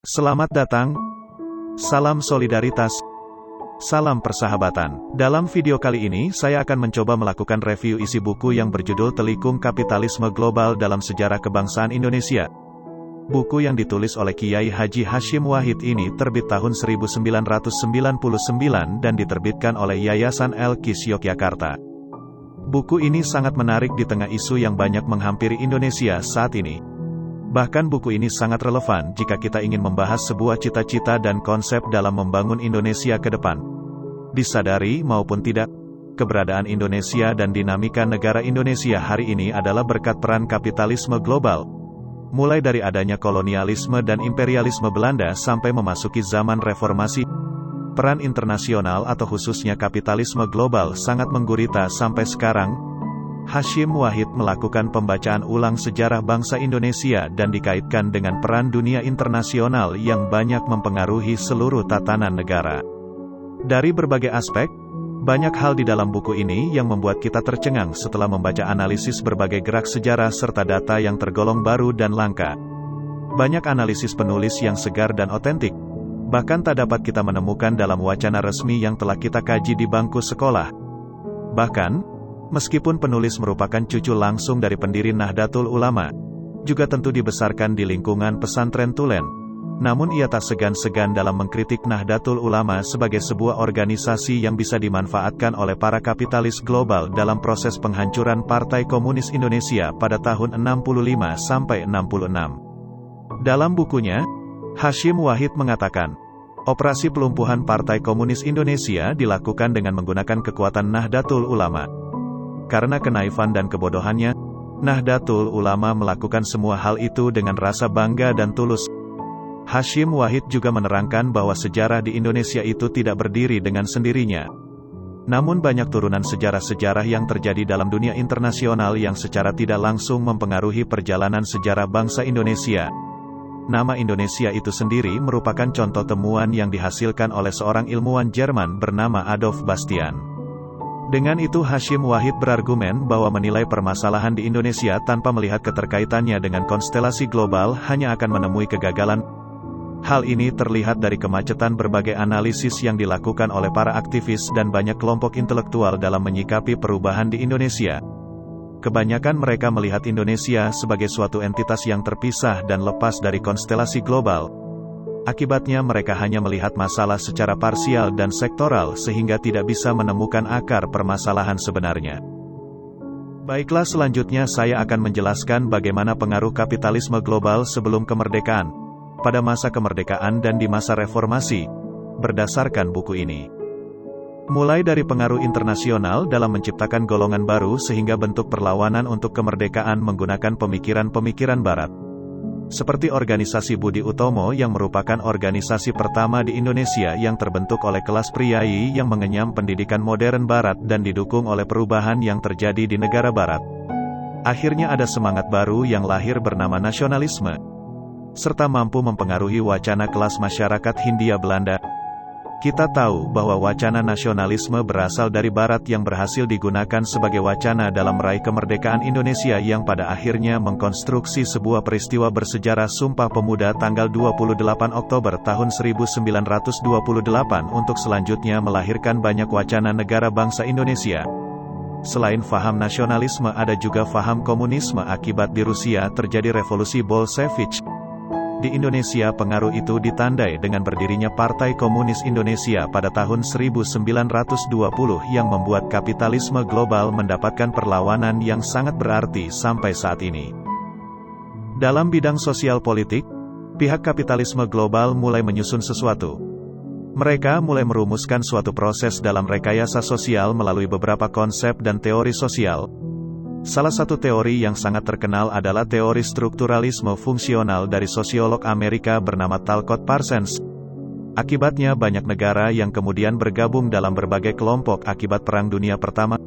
Selamat datang, salam solidaritas, salam persahabatan. Dalam video kali ini saya akan mencoba melakukan review isi buku yang berjudul Telikung Kapitalisme Global dalam Sejarah Kebangsaan Indonesia. Buku yang ditulis oleh Kiai Haji Hashim Wahid ini terbit tahun 1999 dan diterbitkan oleh Yayasan Elkis Yogyakarta. Buku ini sangat menarik di tengah isu yang banyak menghampiri Indonesia saat ini. Bahkan buku ini sangat relevan jika kita ingin membahas sebuah cita-cita dan konsep dalam membangun Indonesia ke depan. Disadari maupun tidak, keberadaan Indonesia dan dinamika negara Indonesia hari ini adalah berkat peran kapitalisme global. Mulai dari adanya kolonialisme dan imperialisme Belanda sampai memasuki zaman reformasi, peran internasional atau khususnya kapitalisme global sangat menggurita sampai sekarang. Hashim Wahid melakukan pembacaan ulang sejarah bangsa Indonesia dan dikaitkan dengan peran dunia internasional yang banyak mempengaruhi seluruh tatanan negara. Dari berbagai aspek, banyak hal di dalam buku ini yang membuat kita tercengang setelah membaca analisis berbagai gerak sejarah serta data yang tergolong baru dan langka. Banyak analisis penulis yang segar dan otentik, bahkan tak dapat kita menemukan dalam wacana resmi yang telah kita kaji di bangku sekolah. Bahkan, meskipun penulis merupakan cucu langsung dari pendiri Nahdlatul Ulama, juga tentu dibesarkan di lingkungan pesantren Tulen, namun ia tak segan-segan dalam mengkritik Nahdlatul Ulama sebagai sebuah organisasi yang bisa dimanfaatkan oleh para kapitalis global dalam proses penghancuran Partai Komunis Indonesia pada tahun 65-66. Dalam bukunya, Hashim Wahid mengatakan, operasi pelumpuhan Partai Komunis Indonesia dilakukan dengan menggunakan kekuatan Nahdlatul Ulama. Karena kenaifan dan kebodohannya, Nahdlatul Ulama melakukan semua hal itu dengan rasa bangga dan tulus. Hashim Wahid juga menerangkan bahwa sejarah di Indonesia itu tidak berdiri dengan sendirinya. Namun banyak turunan sejarah-sejarah yang terjadi dalam dunia internasional yang secara tidak langsung mempengaruhi perjalanan sejarah bangsa Indonesia. Nama Indonesia itu sendiri merupakan contoh temuan yang dihasilkan oleh seorang ilmuwan Jerman bernama Adolf Bastian. Dengan itu Hashim Wahid berargumen bahwa menilai permasalahan di Indonesia tanpa melihat keterkaitannya dengan konstelasi global hanya akan menemui kegagalan. Hal ini terlihat dari kemacetan berbagai analisis yang dilakukan oleh para aktivis dan banyak kelompok intelektual dalam menyikapi perubahan di Indonesia. Kebanyakan mereka melihat Indonesia sebagai suatu entitas yang terpisah dan lepas dari konstelasi global. Akibatnya mereka hanya melihat masalah secara parsial dan sektoral sehingga tidak bisa menemukan akar permasalahan sebenarnya. Baiklah, selanjutnya saya akan menjelaskan bagaimana pengaruh kapitalisme global sebelum kemerdekaan, pada masa kemerdekaan dan di masa reformasi, berdasarkan buku ini. Mulai dari pengaruh internasional dalam menciptakan golongan baru sehingga bentuk perlawanan untuk kemerdekaan menggunakan pemikiran-pemikiran Barat. Seperti organisasi Budi Utomo yang merupakan organisasi pertama di Indonesia yang terbentuk oleh kelas priai yang mengenyam pendidikan modern Barat dan didukung oleh perubahan yang terjadi di negara Barat. Akhirnya ada semangat baru yang lahir bernama nasionalisme, serta mampu mempengaruhi wacana kelas masyarakat Hindia Belanda. Kita tahu bahwa wacana nasionalisme berasal dari Barat yang berhasil digunakan sebagai wacana dalam meraih kemerdekaan Indonesia yang pada akhirnya mengkonstruksi sebuah peristiwa bersejarah Sumpah Pemuda tanggal 28 Oktober tahun 1928 untuk selanjutnya melahirkan banyak wacana negara bangsa Indonesia. Selain faham nasionalisme ada juga faham komunisme akibat di Rusia terjadi revolusi Bolshevik. Di Indonesia pengaruh itu ditandai dengan berdirinya Partai Komunis Indonesia pada tahun 1920 yang membuat kapitalisme global mendapatkan perlawanan yang sangat berarti sampai saat ini. Dalam bidang sosial politik, pihak kapitalisme global mulai menyusun sesuatu. Mereka mulai merumuskan suatu proses dalam rekayasa sosial melalui beberapa konsep dan teori sosial. Salah satu teori yang sangat terkenal adalah teori strukturalisme fungsional dari sosiolog Amerika bernama Talcott Parsons. Akibatnya banyak negara yang kemudian bergabung dalam berbagai kelompok akibat Perang Dunia Pertama.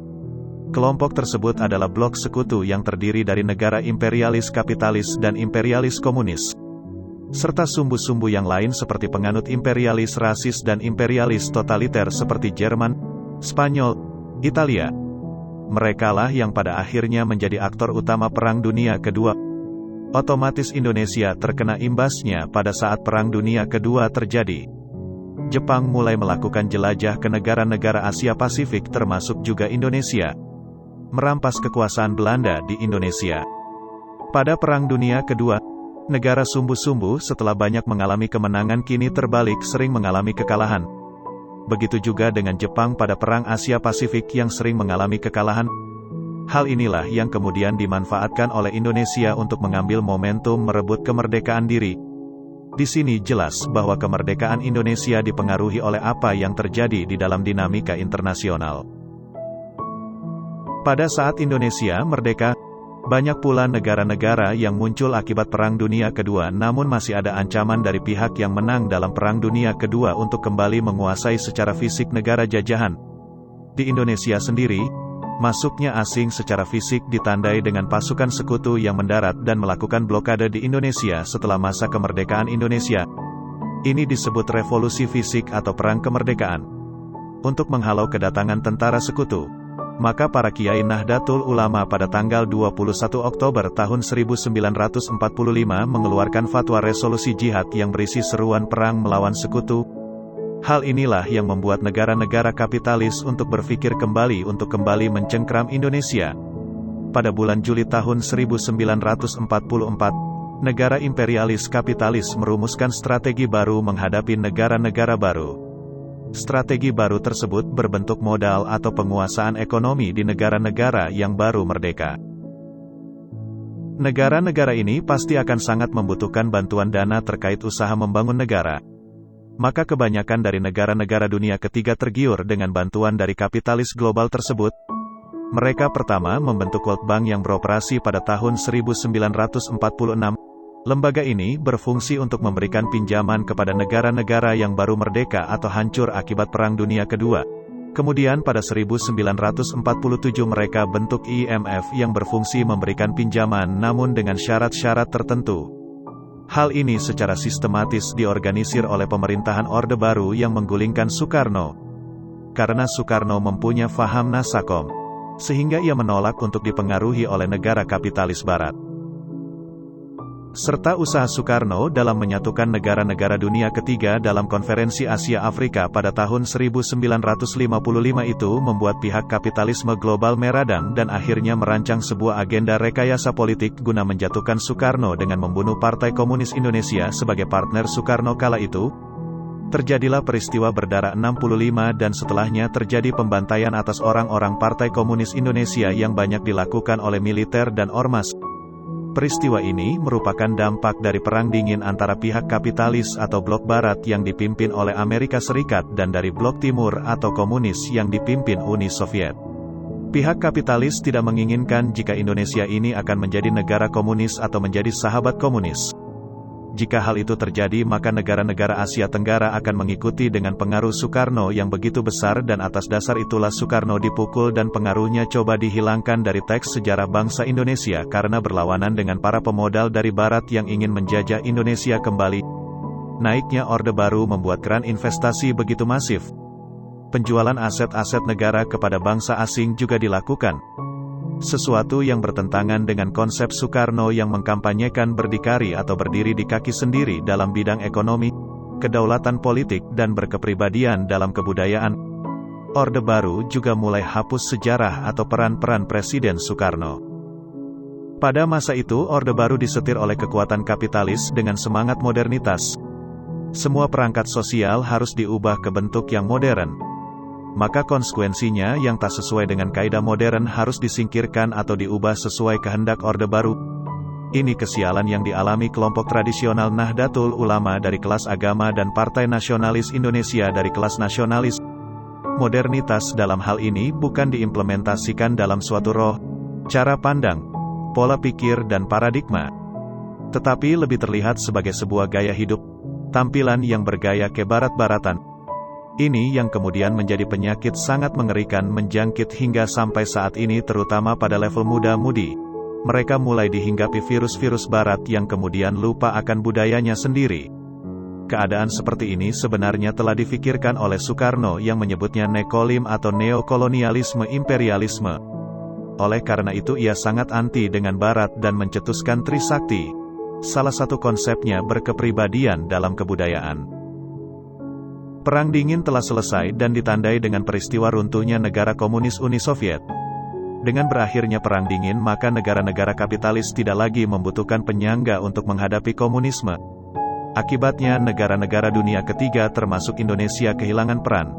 Kelompok tersebut adalah blok sekutu yang terdiri dari negara imperialis kapitalis dan imperialis komunis, serta sumbu-sumbu yang lain seperti penganut imperialis rasis dan imperialis totaliter seperti Jerman, Spanyol, Italia. Merekalah yang pada akhirnya menjadi aktor utama Perang Dunia Kedua. Otomatis Indonesia terkena imbasnya pada saat Perang Dunia Kedua terjadi. Jepang mulai melakukan jelajah ke negara-negara Asia Pasifik termasuk juga Indonesia, merampas kekuasaan Belanda di Indonesia. Pada Perang Dunia Kedua, negara sumbu-sumbu setelah banyak mengalami kemenangan kini terbalik sering mengalami kekalahan. Begitu juga dengan Jepang pada Perang Asia Pasifik yang sering mengalami kekalahan. Hal inilah yang kemudian dimanfaatkan oleh Indonesia untuk mengambil momentum merebut kemerdekaan diri. Di sini jelas bahwa kemerdekaan Indonesia dipengaruhi oleh apa yang terjadi di dalam dinamika internasional. Pada saat Indonesia merdeka, banyak pula negara-negara yang muncul akibat Perang Dunia Kedua, namun masih ada ancaman dari pihak yang menang dalam Perang Dunia Kedua untuk kembali menguasai secara fisik negara jajahan. Di Indonesia sendiri, masuknya asing secara fisik ditandai dengan pasukan sekutu yang mendarat dan melakukan blokade di Indonesia setelah masa kemerdekaan Indonesia. Ini disebut revolusi fisik atau perang kemerdekaan. Untuk menghalau kedatangan tentara sekutu, maka para Kiai Nahdlatul Ulama pada tanggal 21 Oktober tahun 1945 mengeluarkan fatwa resolusi jihad yang berisi seruan perang melawan sekutu. Hal inilah yang membuat negara-negara kapitalis untuk berpikir kembali untuk kembali mencengkram Indonesia. Pada bulan Juli tahun 1944, negara imperialis kapitalis merumuskan strategi baru menghadapi negara-negara baru. Strategi baru tersebut berbentuk modal atau penguasaan ekonomi di negara-negara yang baru merdeka. Negara-negara ini pasti akan sangat membutuhkan bantuan dana terkait usaha membangun negara. Maka kebanyakan dari negara-negara dunia ketiga tergiur dengan bantuan dari kapitalis global tersebut. Mereka pertama membentuk World Bank yang beroperasi pada tahun 1946. Lembaga ini berfungsi untuk memberikan pinjaman kepada negara-negara yang baru merdeka atau hancur akibat Perang Dunia Kedua. Kemudian pada 1947 mereka bentuk IMF yang berfungsi memberikan pinjaman namun dengan syarat-syarat tertentu. Hal ini secara sistematis diorganisir oleh pemerintahan Orde Baru yang menggulingkan Soekarno. Karena Soekarno mempunyai faham Nasakom, sehingga ia menolak untuk dipengaruhi oleh negara kapitalis Barat. Serta usaha Soekarno dalam menyatukan negara-negara dunia ketiga dalam Konferensi Asia Afrika pada tahun 1955 itu membuat pihak kapitalisme global meradang dan akhirnya merancang sebuah agenda rekayasa politik guna menjatuhkan Soekarno dengan membunuh Partai Komunis Indonesia sebagai partner Soekarno kala itu. Terjadilah peristiwa berdarah 65 dan setelahnya terjadi pembantaian atas orang-orang Partai Komunis Indonesia yang banyak dilakukan oleh militer dan ormas. Peristiwa ini merupakan dampak dari Perang Dingin antara pihak kapitalis atau Blok Barat yang dipimpin oleh Amerika Serikat dan dari Blok Timur atau komunis yang dipimpin Uni Soviet. Pihak kapitalis tidak menginginkan jika Indonesia ini akan menjadi negara komunis atau menjadi sahabat komunis. Jika hal itu terjadi maka negara-negara Asia Tenggara akan mengikuti dengan pengaruh Soekarno yang begitu besar dan atas dasar itulah Soekarno dipukul dan pengaruhnya coba dihilangkan dari teks sejarah bangsa Indonesia karena berlawanan dengan para pemodal dari Barat yang ingin menjajah Indonesia kembali. Naiknya Orde Baru membuat keran investasi begitu masif. Penjualan aset-aset negara kepada bangsa asing juga dilakukan. Sesuatu yang bertentangan dengan konsep Soekarno yang mengkampanyekan berdikari atau berdiri di kaki sendiri dalam bidang ekonomi, kedaulatan politik dan berkepribadian dalam kebudayaan. Orde Baru juga mulai hapus sejarah atau peran-peran Presiden Soekarno. Pada masa itu Orde Baru disetir oleh kekuatan kapitalis dengan semangat modernitas. Semua perangkat sosial harus diubah ke bentuk yang modern. Maka konsekuensinya yang tak sesuai dengan kaidah modern harus disingkirkan atau diubah sesuai kehendak Orde Baru. Ini kesialan yang dialami kelompok tradisional Nahdlatul Ulama dari kelas agama dan Partai Nasionalis Indonesia dari kelas nasionalis. Modernitas dalam hal ini bukan diimplementasikan dalam suatu roh, cara pandang, pola pikir dan paradigma, tetapi lebih terlihat sebagai sebuah gaya hidup, tampilan yang bergaya kebarat-baratan. Ini yang kemudian menjadi penyakit sangat mengerikan menjangkit hingga sampai saat ini terutama pada level muda-mudi. Mereka mulai dihinggapi virus-virus Barat yang kemudian lupa akan budayanya sendiri. Keadaan seperti ini sebenarnya telah difikirkan oleh Soekarno yang menyebutnya nekolim atau neokolonialisme imperialisme. Oleh karena itu ia sangat anti dengan Barat dan mencetuskan Trisakti. Salah satu konsepnya berkepribadian dalam kebudayaan. Perang Dingin telah selesai dan ditandai dengan peristiwa runtuhnya negara komunis Uni Soviet. Dengan berakhirnya Perang Dingin, maka negara-negara kapitalis tidak lagi membutuhkan penyangga untuk menghadapi komunisme. Akibatnya negara-negara dunia ketiga termasuk Indonesia kehilangan peran.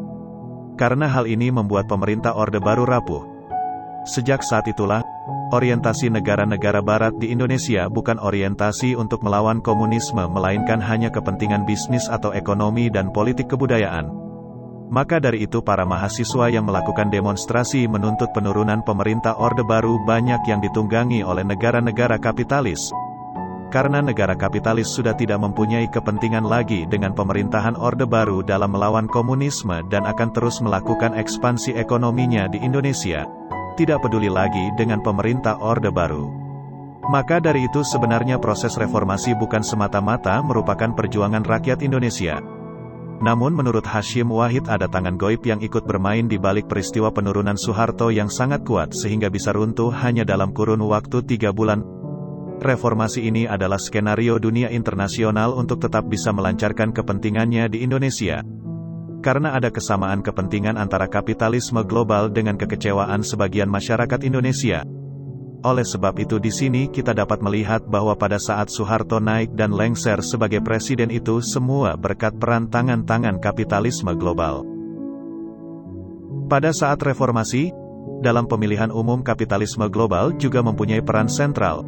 Karena hal ini membuat pemerintah Orde Baru rapuh. Sejak saat itulah, orientasi negara-negara barat di Indonesia bukan orientasi untuk melawan komunisme melainkan hanya kepentingan bisnis atau ekonomi dan politik kebudayaan. Maka dari itu para mahasiswa yang melakukan demonstrasi menuntut penurunan pemerintah Orde Baru banyak yang ditunggangi oleh negara-negara kapitalis. Karena negara kapitalis sudah tidak mempunyai kepentingan lagi dengan pemerintahan Orde Baru dalam melawan komunisme dan akan terus melakukan ekspansi ekonominya di Indonesia. Tidak peduli lagi dengan pemerintah Orde Baru. Maka dari itu sebenarnya proses reformasi bukan semata-mata merupakan perjuangan rakyat Indonesia. Namun menurut Hashim Wahid ada tangan goib yang ikut bermain di balik peristiwa penurunan Soeharto yang sangat kuat sehingga bisa runtuh hanya dalam kurun waktu 3 bulan. Reformasi ini adalah skenario dunia internasional untuk tetap bisa melancarkan kepentingannya di Indonesia. Karena ada kesamaan kepentingan antara kapitalisme global dengan kekecewaan sebagian masyarakat Indonesia. Oleh sebab itu di sini kita dapat melihat bahwa pada saat Soeharto naik dan lengser sebagai presiden itu semua berkat peran tangan-tangan kapitalisme global. Pada saat reformasi, dalam pemilihan umum kapitalisme global juga mempunyai peran sentral.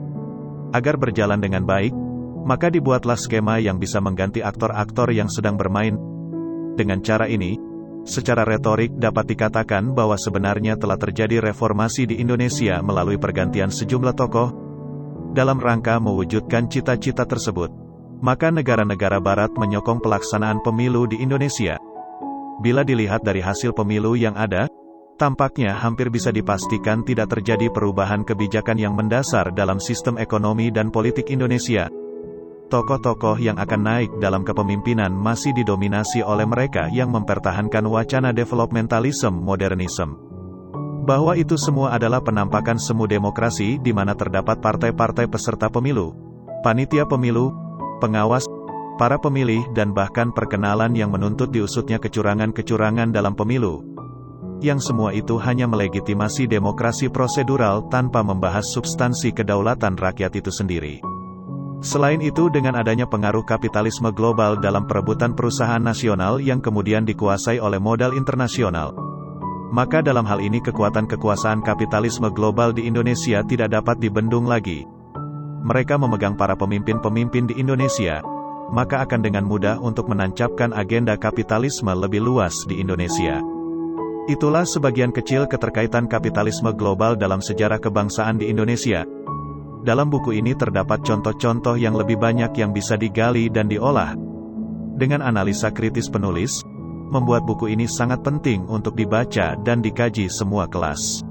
Agar berjalan dengan baik, maka dibuatlah skema yang bisa mengganti aktor-aktor yang sedang bermain. Dengan cara ini, secara retorik dapat dikatakan bahwa sebenarnya telah terjadi reformasi di Indonesia melalui pergantian sejumlah tokoh. Dalam rangka mewujudkan cita-cita tersebut, maka negara-negara barat menyokong pelaksanaan pemilu di Indonesia. Bila dilihat dari hasil pemilu yang ada, tampaknya hampir bisa dipastikan tidak terjadi perubahan kebijakan yang mendasar dalam sistem ekonomi dan politik Indonesia. Tokoh-tokoh yang akan naik dalam kepemimpinan masih didominasi oleh mereka yang mempertahankan wacana developmentalism modernism. Bahwa itu semua adalah penampakan semu demokrasi di mana terdapat partai-partai peserta pemilu, panitia pemilu, pengawas, para pemilih dan bahkan perkenalan yang menuntut diusutnya kecurangan-kecurangan dalam pemilu. Yang semua itu hanya melegitimasi demokrasi prosedural tanpa membahas substansi kedaulatan rakyat itu sendiri. Selain itu dengan adanya pengaruh kapitalisme global dalam perebutan perusahaan nasional yang kemudian dikuasai oleh modal internasional. Maka dalam hal ini kekuatan kekuasaan kapitalisme global di Indonesia tidak dapat dibendung lagi. Mereka memegang para pemimpin-pemimpin di Indonesia, maka akan dengan mudah untuk menancapkan agenda kapitalisme lebih luas di Indonesia. Itulah sebagian kecil keterkaitan kapitalisme global dalam sejarah kebangsaan di Indonesia. Dalam buku ini terdapat contoh-contoh yang lebih banyak yang bisa digali dan diolah. Dengan analisa kritis penulis, membuat buku ini sangat penting untuk dibaca dan dikaji semua kelas.